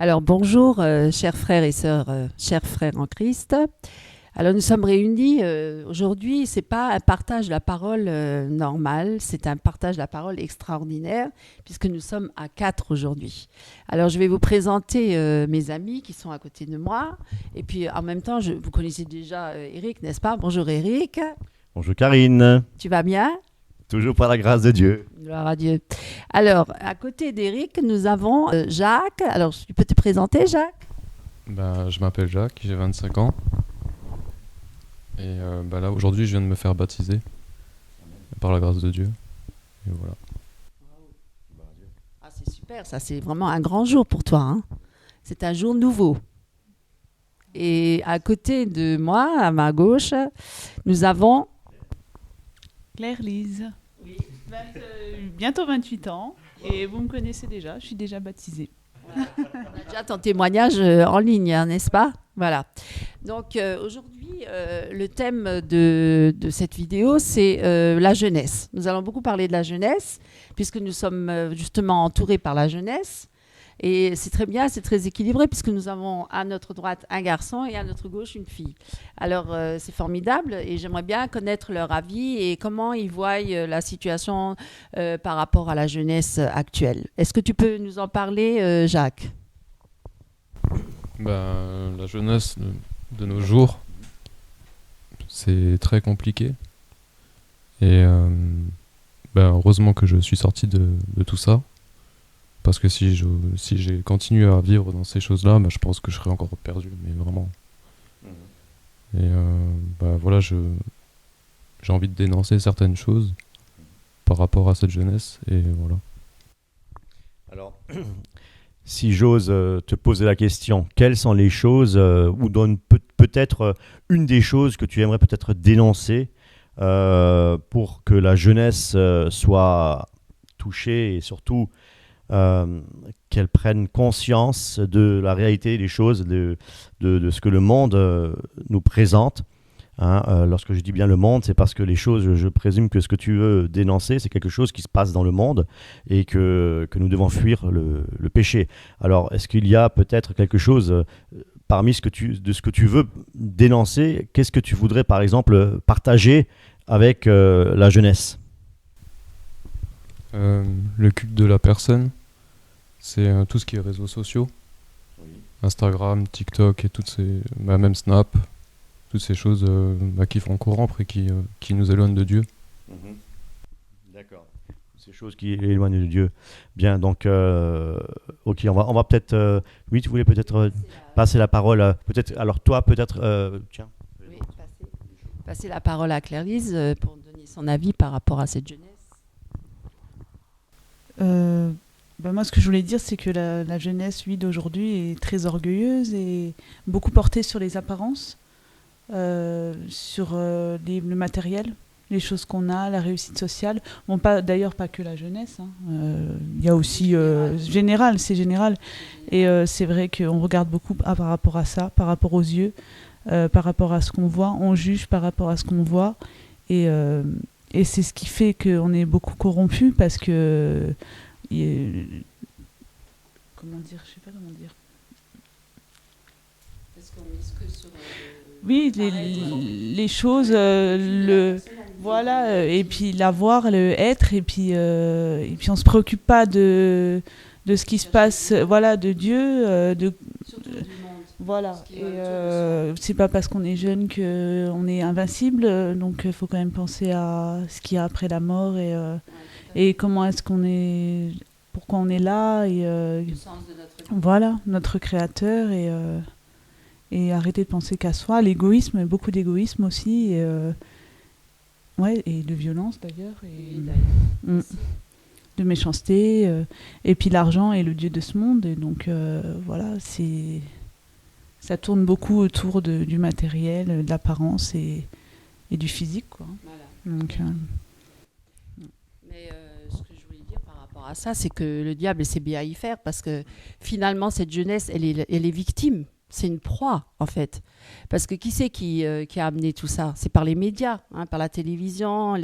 Alors bonjour, chers frères et sœurs, chers frères en Christ. Alors nous sommes réunis aujourd'hui, c'est pas un partage de la parole normal, c'est un partage de la parole extraordinaire puisque nous sommes à 4 aujourd'hui. Alors je vais vous présenter mes amis qui sont à côté de moi et puis en même temps, vous connaissez déjà Eric, n'est-ce pas? Bonjour Eric. Bonjour Karine, Tu vas bien? toujours par la grâce de Dieu. Gloire à Dieu. Alors à côté d'Eric, nous avons Jacques. Alors tu peux te présenter Jacques? Je m'appelle Jacques, j'ai 25 ans. Et là, aujourd'hui, je viens de me faire baptiser par la grâce de Dieu. Et voilà. Ah, c'est super, ça c'est vraiment un grand jour pour toi, hein. C'est un jour nouveau. Et à côté de moi, à ma gauche, nous avons... Claire-Lise. Oui. Bientôt 28 ans. Et vous me connaissez déjà, je suis déjà baptisée. On a déjà ton témoignage en ligne, hein, n'est-ce pas? Voilà. Donc aujourd'hui, le thème de cette vidéo, c'est la jeunesse. Nous allons beaucoup parler de la jeunesse, puisque nous sommes justement entourés par la jeunesse. Et c'est très bien, c'est très équilibré, puisque nous avons à notre droite un garçon et à notre gauche une fille. Alors c'est formidable, et j'aimerais bien connaître leur avis et comment ils voient la situation par rapport à la jeunesse actuelle. Est-ce que tu peux nous en parler, Jacques? La jeunesse de nos jours, c'est très compliqué. Et heureusement que je suis sorti de tout ça. Parce que si j'ai continué à vivre dans ces choses-là, je pense que je serais encore perdu, mais vraiment. Et voilà, j'ai envie de dénoncer certaines choses par rapport à cette jeunesse, et voilà. Alors, si j'ose te poser la question, quelles sont les choses, ou donne peut-être une des choses que tu aimerais peut-être dénoncer pour que la jeunesse soit touchée et surtout qu'elle prenne conscience de la réalité des choses, de ce que le monde nous présente. Lorsque je dis bien le monde, c'est parce que les choses, je présume que ce que tu veux dénoncer, c'est quelque chose qui se passe dans le monde et que nous devons fuir le péché. Alors, est-ce qu'il y a peut-être quelque chose parmi de ce que tu veux dénoncer? Qu'est-ce que tu voudrais, par exemple, partager avec la jeunesse? Le culte de la personne, c'est tout ce qui est réseaux sociaux, Instagram, TikTok et toutes ces, même Snap, toutes ces choses qui font corrompre et qui nous éloignent de Dieu. D'accord. Ces choses qui éloignent de Dieu. Bien, donc, ok, on va peut-être... oui, tu voulais peut-être passer la parole. Peut-être, alors toi, peut-être... tiens. Oui, passer la parole à Claire-Lise pour donner son avis par rapport à cette jeunesse. Moi, ce que je voulais dire, c'est que la jeunesse, d'aujourd'hui est très orgueilleuse et beaucoup portée sur les apparences, sur le matériel, les choses qu'on a, la réussite sociale. Bon, d'ailleurs, pas que la jeunesse. Il y a aussi général, c'est général. Et c'est vrai qu'on regarde beaucoup par rapport à ça, par rapport aux yeux, par rapport à ce qu'on voit. On juge par rapport à ce qu'on voit. Et c'est ce qui fait qu'on est beaucoup corrompu parce que... comment dire, je sais pas comment dire. Parce qu'on mise que sur oui, les choses, voilà, et puis l'avoir, le être, et puis on se préoccupe pas de ce qui se passe, voilà, de Dieu, voilà. Et c'est pas parce qu'on est jeune qu'on est invincible, donc il faut quand même penser à ce qu'il y a après la mort et comment est-ce qu'on est, pourquoi on est là et le sens de notre vie. Voilà, notre créateur et arrêter de penser qu'à soi, l'égoïsme, beaucoup d'égoïsme aussi et de violence d'ailleurs de méchanceté et puis l'argent est le dieu de ce monde et donc voilà, ça tourne beaucoup autour du matériel, de l'apparence et du physique quoi. Voilà. Donc mais ce que je voulais dire par rapport à ça, c'est que le diable essaie bien à y faire parce que finalement cette jeunesse, elle est victime. C'est une proie, en fait. Parce que qui c'est qui a amené tout ça? C'est par les médias, hein, par la télévision,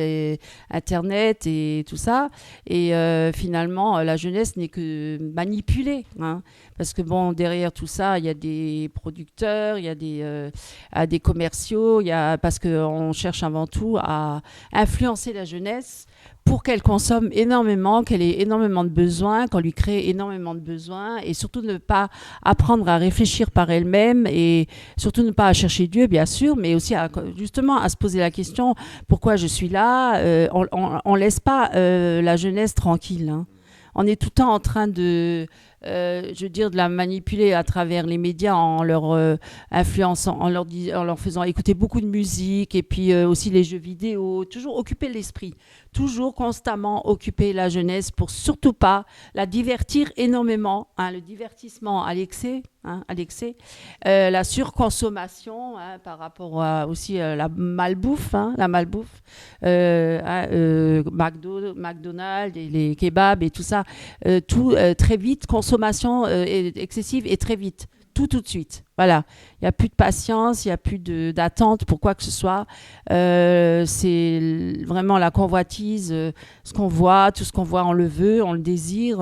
Internet et tout ça. Et finalement, la jeunesse n'est que manipulée. Hein, parce que bon, derrière tout ça, il y a des producteurs, il y a des commerciaux, parce qu'on cherche avant tout à influencer la jeunesse pour qu'elle consomme énormément, qu'elle ait énormément de besoins, qu'on lui crée énormément de besoins, et surtout ne pas apprendre à réfléchir par elle-même, et surtout ne pas à chercher Dieu, bien sûr, mais aussi justement à se poser la question, pourquoi je suis là? On ne laisse pas la jeunesse tranquille. Hein. On est tout le temps en train de la manipuler à travers les médias en leur influençant, en leur faisant écouter beaucoup de musique, et puis aussi les jeux vidéo, toujours occuper l'esprit, toujours constamment occuper la jeunesse pour surtout pas la divertir énormément, hein, le divertissement à l'excès, la surconsommation, hein, par rapport aussi à la malbouffe, McDonald's, et les kebabs et tout ça, tout très vite, consommation excessive et très vite. Tout de suite. Voilà. Il n'y a plus de patience, il n'y a plus d'attente pour quoi que ce soit. C'est vraiment la convoitise. Ce qu'on voit, tout ce qu'on voit, on le veut, on le désire.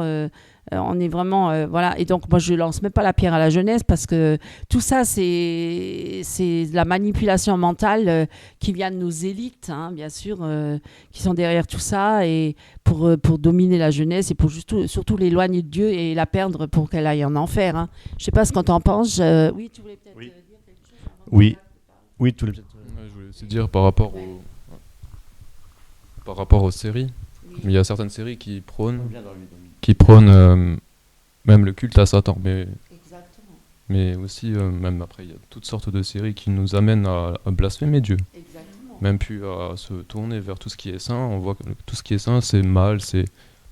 On est vraiment... voilà. Et donc, moi, je ne lance même pas la pierre à la jeunesse parce que tout ça, c'est de la manipulation mentale qui vient de nos élites, hein, bien sûr, qui sont derrière tout ça et pour dominer la jeunesse et pour surtout l'éloigner de Dieu et la perdre pour qu'elle aille en enfer. Hein. Je ne sais pas ce qu'on t'en pense. Oui, tu voulais peut-être dire quelque chose avant Oui, tu voulais peut-être... Je voulais aussi dire par rapport aux séries. Oui. Il y a certaines séries qui prônent même le culte à Satan, mais aussi même après il y a toutes sortes de séries qui nous amènent à blasphémer Dieu. Exactement. Même plus à se tourner vers tout ce qui est saint. On voit que tout ce qui est saint c'est mal, c'est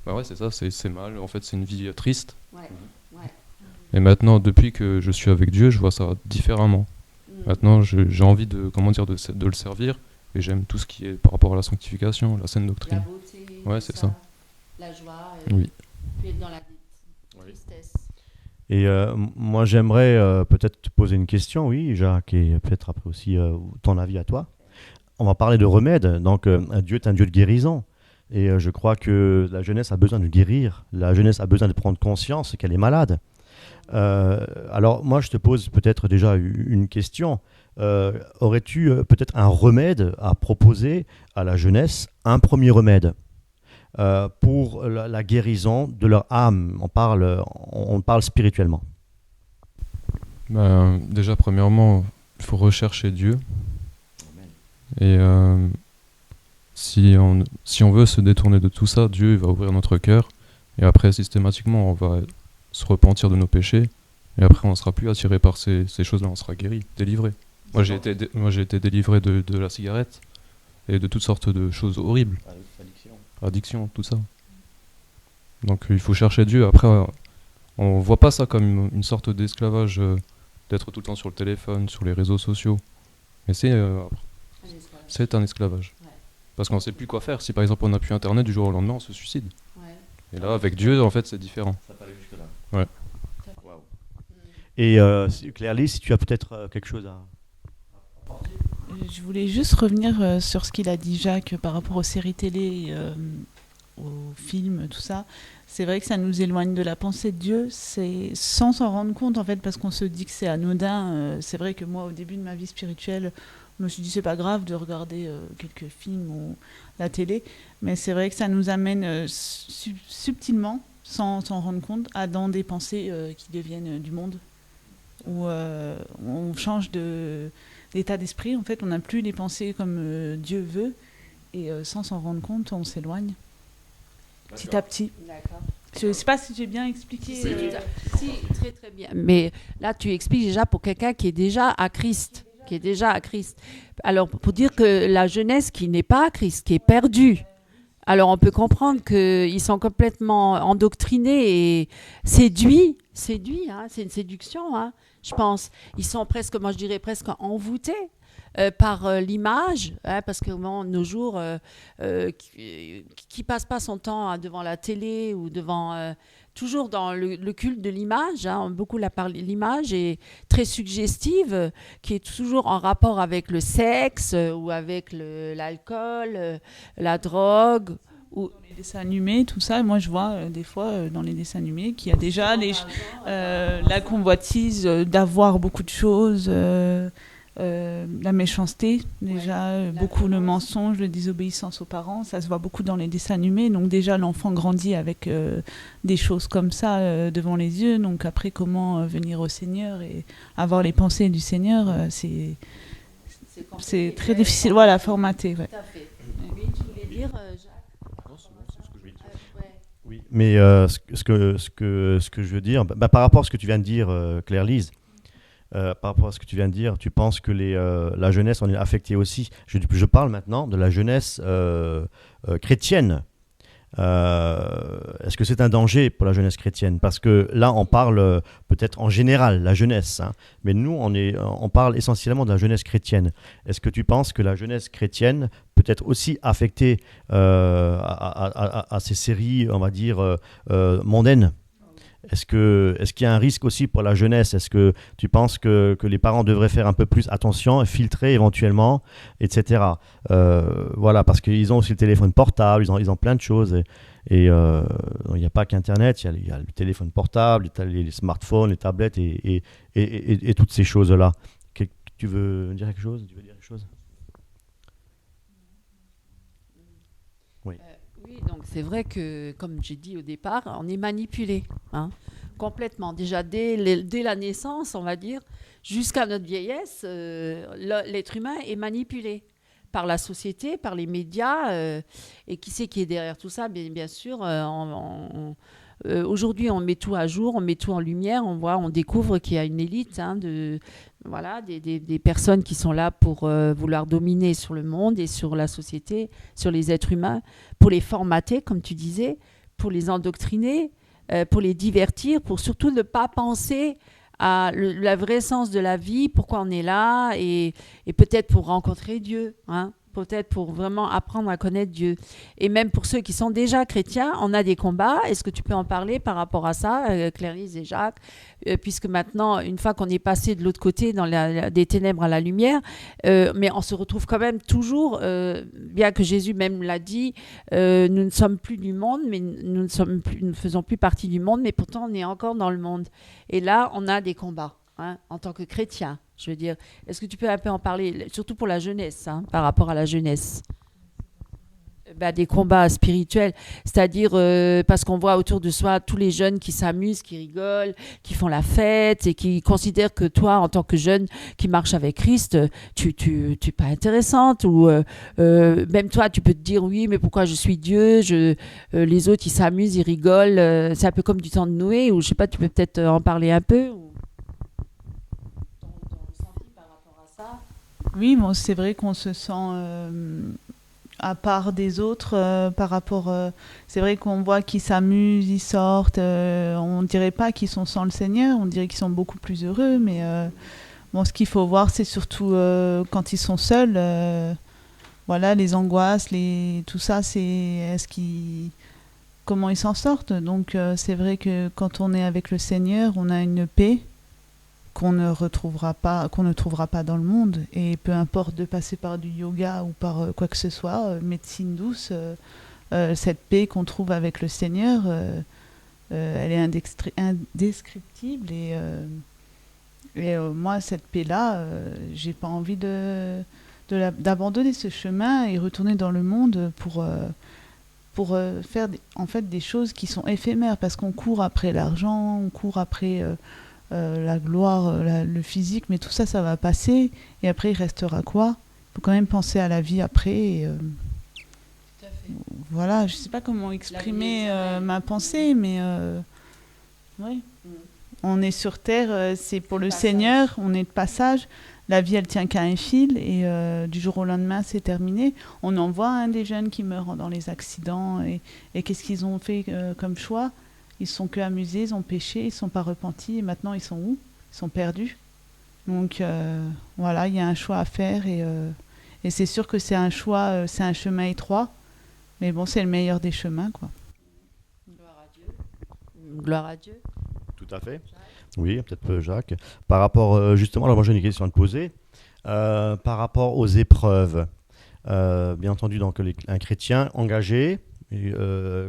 ça, c'est mal. En fait, c'est une vie triste. Ouais. Et maintenant, depuis que je suis avec Dieu, je vois ça différemment. Maintenant, j'ai envie de le servir, et j'aime tout ce qui est par rapport à la sanctification, la saine doctrine. La beauté, Ouais, c'est ça. La joie, Oui. puis être dans la tristesse. Et moi, j'aimerais peut-être te poser une question, oui, Jacques, et peut-être après aussi ton avis à toi. On va parler de remède. Donc, Dieu est un Dieu de guérison. Et je crois que la jeunesse a besoin de guérir. La jeunesse a besoin de prendre conscience qu'elle est malade. Alors, moi, je te pose peut-être déjà une question. Aurais-tu peut-être un remède à proposer à la jeunesse, un premier remède pour la guérison de leur âme? On parle spirituellement. Déjà, premièrement, il faut rechercher Dieu. Et si on veut se détourner de tout ça, Dieu va ouvrir notre cœur. Et après, systématiquement, on va se repentir de nos péchés. Et après, on ne sera plus attiré par ces choses-là, on sera guéri, délivré. Moi, j'ai été délivré de la cigarette et de toutes sortes de choses horribles. Addiction, tout ça. Donc il faut chercher Dieu. Après, on voit pas ça comme une sorte d'esclavage, d'être tout le temps sur le téléphone, sur les réseaux sociaux. Mais c'est un esclavage. Ouais. Parce qu'on ne sait plus quoi faire. Si par exemple on n'a plus Internet, du jour au lendemain, on se suicide. Ouais. Et là, avec Dieu, en fait, c'est différent. Ça peut aller jusque-là. Ouais. Wow. Et Claire-Lise, si tu as peut-être quelque chose à... Je voulais juste revenir sur ce qu'il a dit Jacques par rapport aux séries télé, aux films, tout ça. C'est vrai que ça nous éloigne de la pensée de Dieu, c'est sans s'en rendre compte en fait, parce qu'on se dit que c'est anodin. C'est vrai que moi, au début de ma vie spirituelle, je me suis dit c'est pas grave de regarder quelques films ou la télé, mais c'est vrai que ça nous amène subtilement, sans s'en rendre compte, dans des pensées qui deviennent du monde, où on change d'état d'esprit. En fait, on n'a plus les pensées comme Dieu veut, et sans s'en rendre compte, on s'éloigne. Petit à petit. D'accord. Je ne sais pas si j'ai bien expliqué. Si, très très bien. Mais là, tu expliques déjà pour quelqu'un qui est déjà à Christ. Alors, pour dire que la jeunesse qui n'est pas à Christ, qui est perdue, alors on peut comprendre qu'ils sont complètement endoctrinés et séduits, hein, c'est une séduction, hein, je pense. Ils sont presque, moi je dirais presque envoûtés par l'image, hein, parce que bon, nos jours, qui passe pas son temps devant la télé ou devant toujours dans le culte de l'image, hein, beaucoup l'image est très suggestive, qui est toujours en rapport avec le sexe ou avec l'alcool, la drogue. Ou... Dans les dessins animés, tout ça, moi je vois des fois dans les dessins animés qu'il y a déjà la convoitise d'avoir beaucoup de choses, la méchanceté, déjà beaucoup le mensonge, la désobéissance aux parents, ça se voit beaucoup dans les dessins animés. Donc déjà l'enfant grandit avec des choses comme ça devant les yeux. Donc après comment venir au Seigneur et avoir les pensées du Seigneur, c'est très difficile, voilà, formaté. Ouais. Tout à fait. Oui, tu voulais dire, Jacques? Oui, mais ce que je veux dire, par rapport à ce que tu viens de dire, Claire-Lise, par rapport à ce que tu viens de dire, tu penses que la jeunesse en est affectée aussi. Je parle maintenant de la jeunesse chrétienne. Est-ce que c'est un danger pour la jeunesse chrétienne? Parce que là, on parle peut-être en général, la jeunesse, hein, mais nous, on parle essentiellement de la jeunesse chrétienne. Est-ce que tu penses que la jeunesse chrétienne peut être aussi affectée à ces séries, on va dire, mondaines? Est-ce qu'il y a un risque aussi pour la jeunesse? Est-ce que tu penses que les parents devraient faire un peu plus attention et filtrer éventuellement, etc. Voilà, parce qu'ils ont aussi le téléphone portable, ils ont plein de choses. Et il n'y a pas qu'Internet, il y a le téléphone portable, les smartphones, les tablettes et toutes ces choses-là. Tu veux dire quelque chose? Tu veux dire quelque chose? Oui. Oui, donc c'est vrai que, comme j'ai dit au départ, on est manipulé, hein, complètement. Déjà, dès la naissance, on va dire, jusqu'à notre vieillesse, l'être humain est manipulé par la société, par les médias. Et qui c'est qui est derrière tout ça? Bien sûr, aujourd'hui, on met tout à jour, on met tout en lumière, on découvre qu'il y a une élite, hein, des personnes qui sont là pour vouloir dominer sur le monde et sur la société, sur les êtres humains, pour les formater, comme tu disais, pour les endoctriner, pour les divertir, pour surtout ne pas penser à la vraie sens de la vie, pourquoi on est là, et peut-être pour rencontrer Dieu, hein, peut-être pour vraiment apprendre à connaître Dieu. Et même pour ceux qui sont déjà chrétiens, on a des combats. Est-ce que tu peux en parler par rapport à ça, Claire-Lise et Jacques, puisque maintenant, une fois qu'on est passé de l'autre côté, des ténèbres à la lumière, mais on se retrouve quand même toujours, bien que Jésus même l'a dit, nous ne sommes plus du monde, mais nous ne faisons plus partie du monde, mais pourtant on est encore dans le monde. Et là, on a des combats, hein, en tant que chrétiens. Je veux dire, est-ce que tu peux un peu en parler, surtout pour la jeunesse, hein, par rapport à la jeunesse? Des combats spirituels, c'est-à-dire parce qu'on voit autour de soi tous les jeunes qui s'amusent, qui rigolent, qui font la fête et qui considèrent que toi, en tant que jeune qui marche avec Christ, tu n'es pas intéressante, ou même toi, tu peux te dire oui, mais pourquoi je suis Dieu, les autres, ils s'amusent, ils rigolent, c'est un peu comme du temps de Noé, ou je sais pas, tu peux peut-être en parler un peu ou... Oui, bon, c'est vrai qu'on se sent à part des autres par rapport... c'est vrai qu'on voit qu'ils s'amusent, ils sortent. On ne dirait pas qu'ils sont sans le Seigneur, on dirait qu'ils sont beaucoup plus heureux. Mais bon, ce qu'il faut voir, c'est surtout quand ils sont seuls. Voilà, les angoisses, tout ça, c'est comment ils s'en sortent. Donc c'est vrai que quand on est avec le Seigneur, on a une paix qu'on ne trouvera pas dans le monde, et peu importe de passer par du yoga ou par quoi que ce soit, médecine douce, cette paix qu'on trouve avec le Seigneur, elle est indescriptible, et moi cette paix-là, j'ai pas envie d'abandonner ce chemin et retourner dans le monde pour faire en fait des choses qui sont éphémères, parce qu'on court après l'argent, on court après la gloire, le physique, mais tout ça, ça va passer. Et après, il restera quoi? Il faut quand même penser à la vie après. Et, tout à fait. Voilà, je ne sais pas comment exprimer ma pensée, mais ouais. On est sur Terre, c'est pour le Seigneur, on est de passage. La vie, elle tient qu'à un fil, et du jour au lendemain, c'est terminé. On en voit des jeunes qui meurent dans les accidents, et qu'est-ce qu'ils ont fait comme choix? Ils ne sont que amusés, ils ont péché, ils ne sont pas repentis, et maintenant ils sont où? Ils sont perdus. Donc voilà, il y a un choix à faire et c'est sûr que c'est un choix, c'est un chemin étroit, mais bon, c'est le meilleur des chemins, quoi. Gloire à Dieu. Gloire à Dieu. Tout à fait. Oui, peut-être Jacques. Par rapport, justement, alors moi j'ai une question à te poser. Par rapport aux épreuves, bien entendu, donc, un chrétien engagé, et,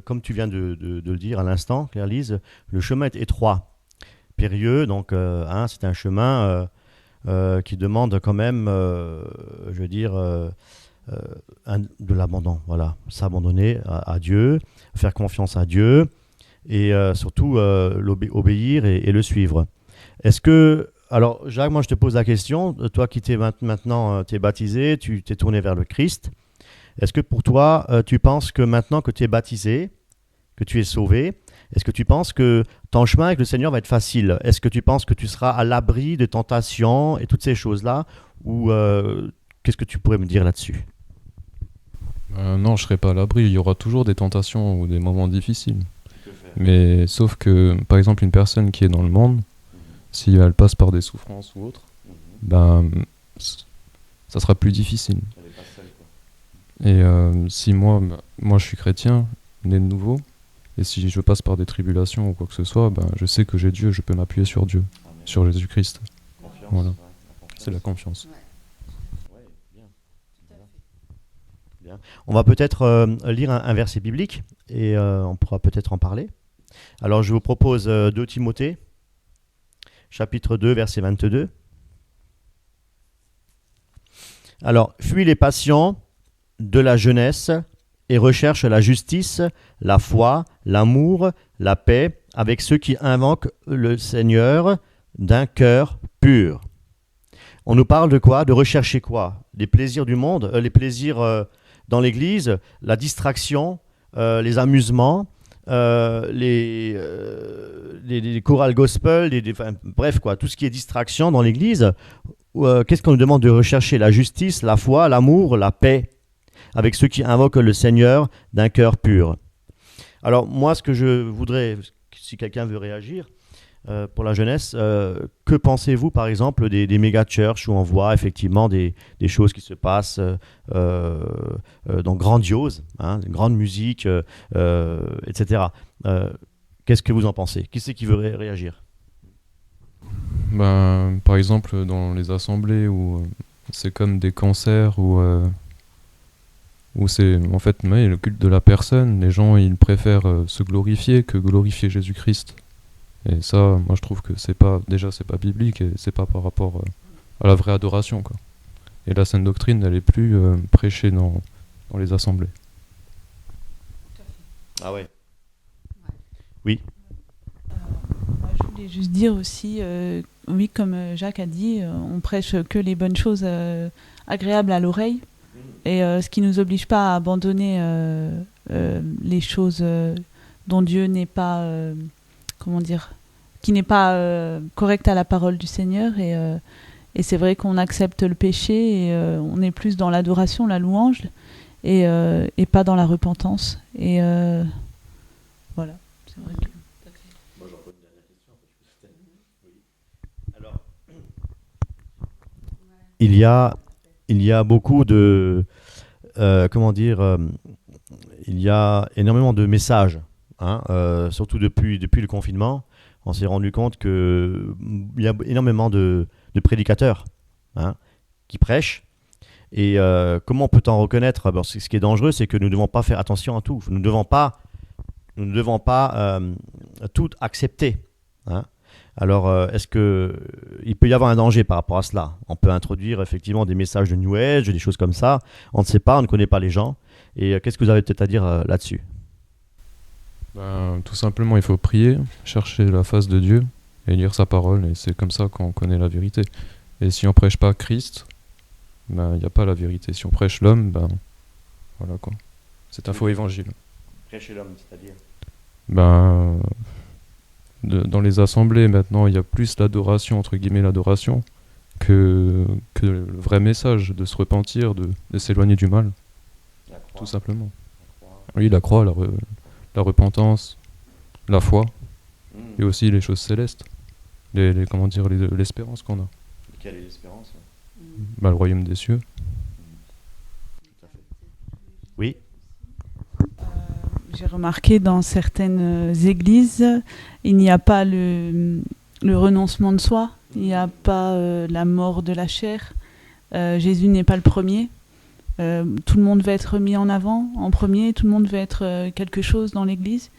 comme tu viens de le dire à l'instant, Claire-Lise, le chemin est étroit, périlleux, donc c'est un chemin qui demande quand même, je veux dire, de l'abandon, voilà, s'abandonner à Dieu, faire confiance à Dieu, et surtout l'obéir et le suivre. Est-ce que, alors Jacques, moi je te pose la question, toi qui t'es maintenant t'es baptisé, tu t'es tourné vers le Christ, est-ce que pour toi tu penses que maintenant que tu es baptisé, que tu es sauvé, est-ce que tu penses que ton chemin avec le Seigneur va être facile? Est-ce que tu penses que tu seras à l'abri de tentations et toutes ces choses-là? Ou qu'est-ce que tu pourrais me dire là-dessus? Non, je serai pas à l'abri. Il y aura toujours des tentations ou des moments difficiles. Mais sauf que, par exemple, une personne qui est dans le monde, si elle passe par des souffrances ou autre, ben, ça sera plus difficile. Et si moi je suis chrétien, né de nouveau, et si je passe par des tribulations ou quoi que ce soit, ben, je sais que j'ai Dieu, je peux m'appuyer sur Dieu, sur Jésus-Christ. Confiance, Voilà. ouais, C'est la confiance. Ouais, bien. Bien. On va peut-être lire un verset biblique et on pourra peut-être en parler. Alors je vous propose 2 Timothée, chapitre 2, verset 22. Alors, fuis les passions de la jeunesse et recherche la justice, la foi, l'amour, la paix avec ceux qui invoquent le Seigneur d'un cœur pur. On nous parle de quoi? De rechercher quoi? Les plaisirs du monde, les plaisirs dans l'église, la distraction, les amusements, les chorales gospel, bref, quoi, tout ce qui est distraction dans l'église. Qu'est-ce qu'on nous demande de rechercher? La justice, la foi, l'amour, la paix avec ceux qui invoquent le Seigneur d'un cœur pur. Alors moi, ce que je voudrais, si quelqu'un veut réagir, pour la jeunesse, que pensez-vous par exemple des méga-churches où on voit effectivement des choses qui se passent donc grandioses, hein, grande musique, etc. Qu'est-ce que vous en pensez? Qui c'est qui veut réagir? Ben, par exemple, dans les assemblées où c'est comme des concerts où c'est en fait le culte de la personne, les gens ils préfèrent se glorifier que glorifier Jésus-Christ. Et ça, moi je trouve que c'est pas biblique et c'est pas par rapport à la vraie adoration, quoi. Et la sainte doctrine, elle est plus prêchée dans les assemblées. Ah ouais. Ouais. Oui. Moi, je voulais juste dire aussi, oui, comme Jacques a dit, on prêche que les bonnes choses agréables à l'oreille, et ce qui ne nous oblige pas à abandonner les choses dont Dieu n'est pas, comment dire, qui n'est pas correcte à la parole du Seigneur. Et c'est vrai qu'on accepte le péché et on est plus dans l'adoration, la louange, et pas dans la repentance. Et voilà, c'est vrai que... Moi, j'en pose une dernière question. Oui. Alors, il y a beaucoup de... comment dire il y a énormément de messages, hein, surtout depuis le confinement. On s'est rendu compte qu'il y a énormément de prédicateurs, hein, qui prêchent. Et comment peut-on reconnaître? Alors, ce qui est dangereux, c'est que nous ne devons pas faire attention à tout. Nous ne devons pas tout accepter, hein. Alors, est-ce qu'il peut y avoir un danger par rapport à cela? On peut introduire effectivement des messages de New Age, des choses comme ça. On ne sait pas, on ne connaît pas les gens. Et qu'est-ce que vous avez peut-être à dire là-dessus? Ben, tout simplement, il faut prier, chercher la face de Dieu et lire sa parole. Et c'est comme ça qu'on connaît la vérité. Et si on prêche pas Christ, ben, il n'y a pas la vérité. Si on prêche l'homme, ben, voilà quoi. C'est un faux évangile. Prêcher l'homme, c'est-à-dire? Ben, dans les assemblées, maintenant, il y a plus l'adoration, entre guillemets, l'adoration, que le vrai message de se repentir, de s'éloigner du mal, tout simplement. Oui, la croix, la repentance, la foi, et aussi les choses célestes, comment dire, l'espérance qu'on a. Quelle est l'espérance? Bah, le royaume des cieux. Oui. J'ai remarqué dans certaines églises, il n'y a pas le renoncement de soi, il n'y a pas la mort de la chair. Jésus n'est pas le premier. Tout le monde va être mis en avant, en premier. Tout le monde va être quelque chose dans l'église.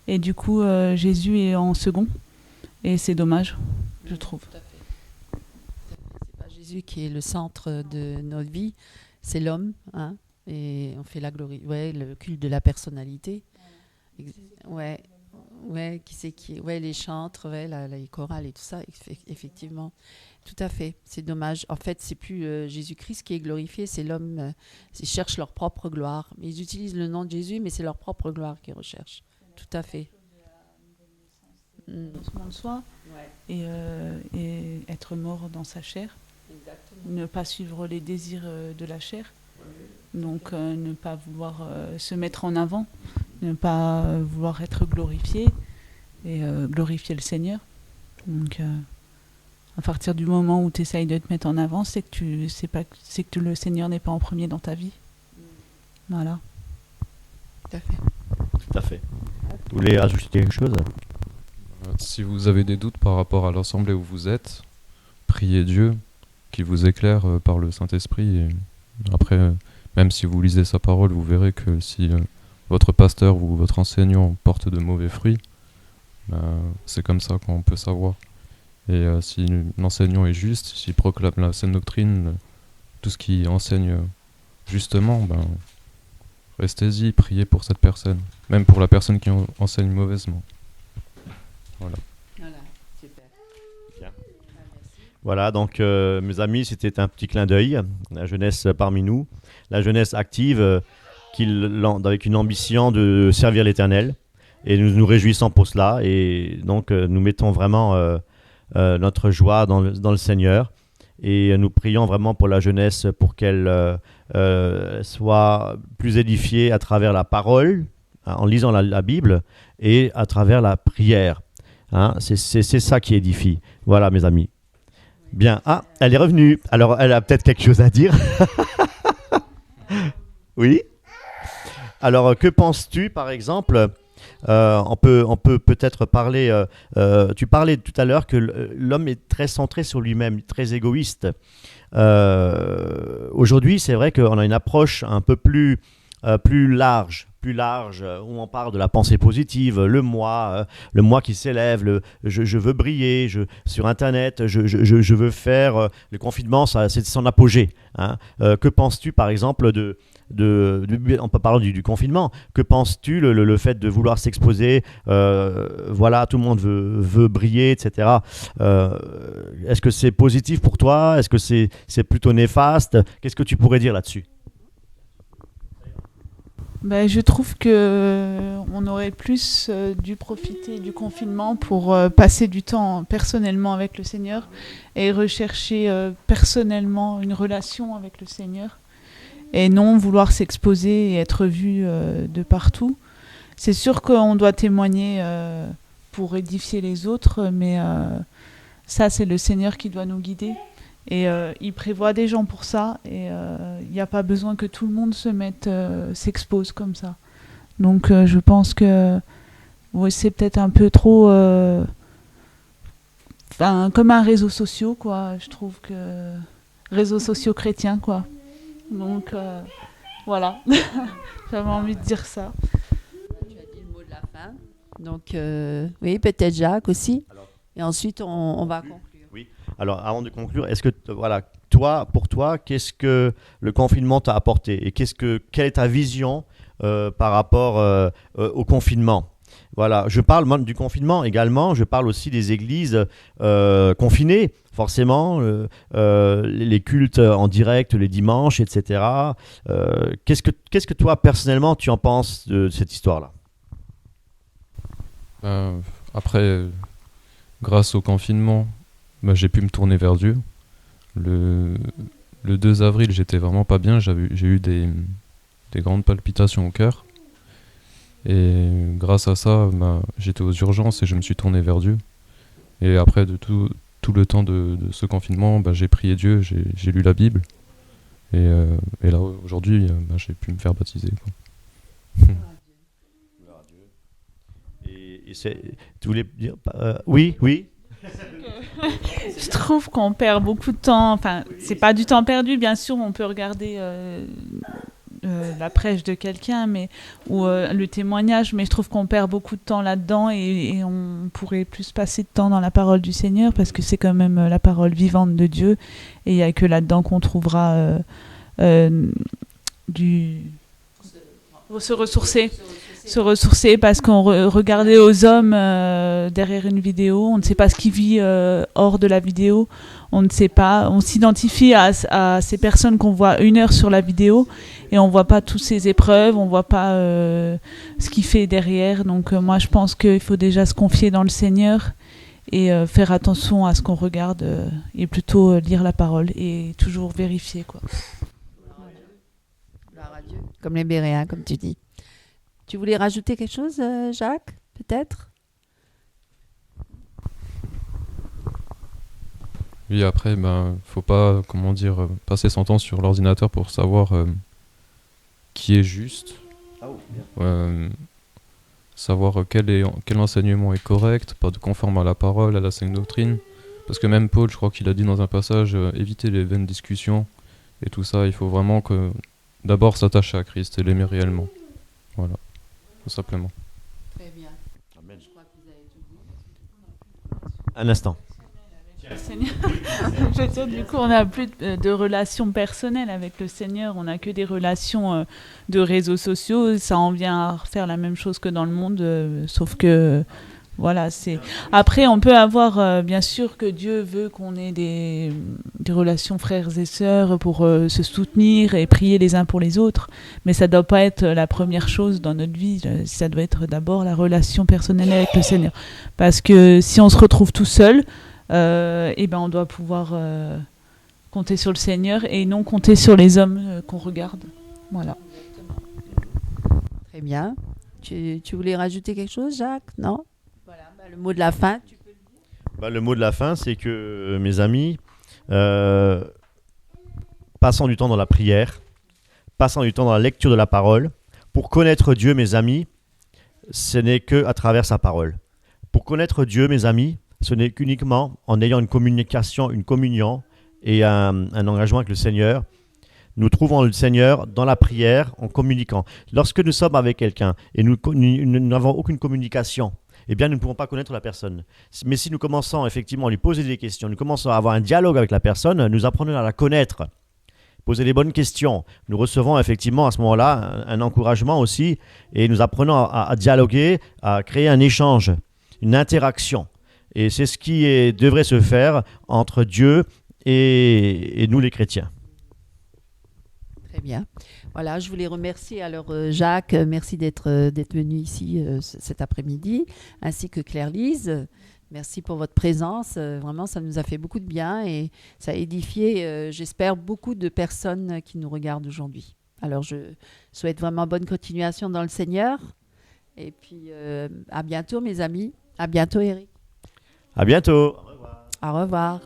Et du coup, Jésus est en second. Et c'est dommage, je trouve. Tout à fait. C'est pas Jésus qui est le centre de notre vie, c'est l'homme, hein. Et on fait la glorie, ouais, le culte de la personnalité. Ouais, ouais, ouais, les chantres, ouais, les chorales et tout ça, effectivement, tout à fait. C'est dommage. En fait, c'est plus Jésus-Christ qui est glorifié, c'est l'homme. Ils cherchent leur propre gloire. Ils utilisent le nom de Jésus, mais c'est leur propre gloire qu'ils recherchent. Tout à fait. De soi et être mort dans sa chair. Exactement. Ne pas suivre les désirs de la chair. Donc ne pas vouloir se mettre en avant, ne pas vouloir être glorifié et glorifier le Seigneur. Donc à partir du moment où tu essayes de te mettre en avant, c'est que le Seigneur n'est pas en premier dans ta vie. Voilà. Tout à fait. Tout à fait. Vous voulez ajouter quelque chose? Si vous avez des doutes par rapport à l'assemblée où vous êtes, priez Dieu qu'il vous éclaire par le Saint-Esprit. Et après, même si vous lisez sa parole, vous verrez que si votre pasteur ou votre enseignant porte de mauvais fruits, c'est comme ça qu'on peut savoir. Et si l'enseignant est juste, s'il proclame la saine doctrine, tout ce qui enseigne justement, restez-y, priez pour cette personne, même pour la personne qui enseigne mauvaisement. Voilà. Voilà, super. Bien. Voilà, donc mes amis, c'était un petit clin d'œil, la jeunesse parmi nous, la jeunesse active, avec une ambition de servir l'Éternel, et nous nous réjouissons pour cela, et donc nous mettons vraiment notre joie dans le Seigneur, et nous prions vraiment pour la jeunesse, pour qu'elle soit plus édifiée à travers la parole, en lisant la Bible, et à travers la prière. Hein, c'est ça qui édifie. Voilà, mes amis. Bien. Ah, elle est revenue. Alors, elle a peut-être quelque chose à dire. Oui. Alors, que penses-tu, par exemple, on peut peut-être parler... tu parlais tout à l'heure que l'homme est très centré sur lui-même, très égoïste. Aujourd'hui, c'est vrai qu'on a une approche un peu plus large, où on parle de la pensée positive, le moi qui s'élève, je veux briller, sur Internet, je veux faire... le confinement, c'est son apogée. Hein. Que penses-tu, par exemple, on peut parler du confinement, que penses-tu le fait de vouloir s'exposer, voilà, tout le monde veut briller, etc. Est-ce que c'est positif pour toi? Est-ce que c'est plutôt néfaste? Qu'est-ce que tu pourrais dire là-dessus? Je trouve qu'on aurait plus dû profiter du confinement pour passer du temps personnellement avec le Seigneur et rechercher personnellement une relation avec le Seigneur et non vouloir s'exposer et être vu de partout. C'est sûr qu'on doit témoigner pour édifier les autres, mais ça c'est le Seigneur qui doit nous guider. Et il prévoit des gens pour ça, et il n'y a pas besoin que tout le monde s'expose comme ça. Donc je pense que c'est peut-être un peu trop comme un réseau social, quoi. Je trouve que réseaux sociaux chrétiens, quoi. Donc voilà, j'avais envie de dire ça. Tu as dit le mot de la fin. Donc oui, peut-être Jacques aussi. Et ensuite on va conclure. Oui. Alors, avant de conclure, est-ce que, pour toi, qu'est-ce que le confinement t'a apporté et quelle est ta vision par rapport au confinement? Voilà, je parle du confinement également, je parle aussi des églises confinées, forcément, les cultes en direct les dimanches, etc. Qu'est-ce que toi, personnellement, tu en penses de cette histoire-là? Après, grâce au confinement, j'ai pu me tourner vers Dieu. Le 2 avril, j'étais vraiment pas bien. J'ai eu des grandes palpitations au cœur. Et grâce à ça, j'étais aux urgences et je me suis tourné vers Dieu. Et après, de tout tout le temps de ce confinement, j'ai prié Dieu, j'ai lu la Bible. Et là, aujourd'hui, j'ai pu me faire baptiser, quoi. Tu voulais dire oui. Je trouve qu'on perd beaucoup de temps. Enfin, c'est pas du temps perdu, bien sûr. On peut regarder la prêche de quelqu'un, ou le témoignage, mais je trouve qu'on perd beaucoup de temps là-dedans et on pourrait plus passer de temps dans la parole du Seigneur parce que c'est quand même la parole vivante de Dieu et il y a que là-dedans qu'on trouvera se ressourcer parce qu'on regardait aux hommes derrière une vidéo, on ne sait pas ce qui vit hors de la vidéo, on ne sait pas, on s'identifie à ces personnes qu'on voit 1 heure sur la vidéo et on voit pas toutes ces épreuves, on voit pas ce qu'il fait derrière. Donc moi je pense qu'il faut déjà se confier dans le Seigneur et faire attention à ce qu'on regarde et plutôt lire la parole et toujours vérifier, quoi. Comme les Béréens, comme tu dis. Tu voulais rajouter quelque chose, Jacques, peut-être? Oui, après, faut pas, passer son temps sur l'ordinateur pour savoir qui est juste, savoir quel enseignement est correct, pas de conforme à la parole, à la sainte doctrine. Parce que même Paul, je crois qu'il a dit dans un passage, éviter les vaines discussions et tout ça. Il faut vraiment que d'abord s'attacher à Christ et l'aimer réellement. Voilà, tout simplement. Très bien. Amen. Je crois que vous avez tout dit. Un instant. Seigneur. Je veux dire, du coup, on n'a plus de relations personnelles avec le Seigneur, on n'a que des relations de réseaux sociaux. Ça en vient à faire la même chose que dans le monde, sauf que voilà, c'est. Après, on peut avoir, bien sûr, que Dieu veut qu'on ait des relations frères et sœurs pour se soutenir et prier les uns pour les autres, mais ça ne doit pas être la première chose dans notre vie. Ça doit être d'abord la relation personnelle avec le Seigneur, parce que si on se retrouve tout seul, on doit pouvoir compter sur le Seigneur et non compter sur les hommes qu'on regarde. Voilà. Très bien. Tu voulais rajouter quelque chose, Jacques? Non? Voilà, le mot de la fin, tu peux le dire. Le mot de la fin, c'est que mes amis, passant du temps dans la prière, passant du temps dans la lecture de la parole, pour connaître Dieu, mes amis, ce n'est que à travers sa parole. Pour connaître Dieu, mes amis, ce n'est qu'uniquement en ayant une communication, une communion et un engagement avec le Seigneur. Nous trouvons le Seigneur dans la prière, en communiquant. Lorsque nous sommes avec quelqu'un et nous n'avons aucune communication, eh bien, nous ne pouvons pas connaître la personne. Mais si nous commençons effectivement à lui poser des questions, nous commençons à avoir un dialogue avec la personne, nous apprenons à la connaître, poser les bonnes questions. Nous recevons effectivement à ce moment-là un encouragement aussi et nous apprenons à dialoguer, à créer un échange, une interaction. Et c'est ce qui devrait se faire entre Dieu et nous les chrétiens. Très bien. Voilà, je voulais remercier alors Jacques, merci d'être venu ici cet après-midi, ainsi que Claire-Lise. Merci pour votre présence. Vraiment, ça nous a fait beaucoup de bien et ça a édifié, j'espère, beaucoup de personnes qui nous regardent aujourd'hui. Alors, je souhaite vraiment bonne continuation dans le Seigneur. Et puis, à bientôt, mes amis. À bientôt, Eric. À bientôt. Au revoir.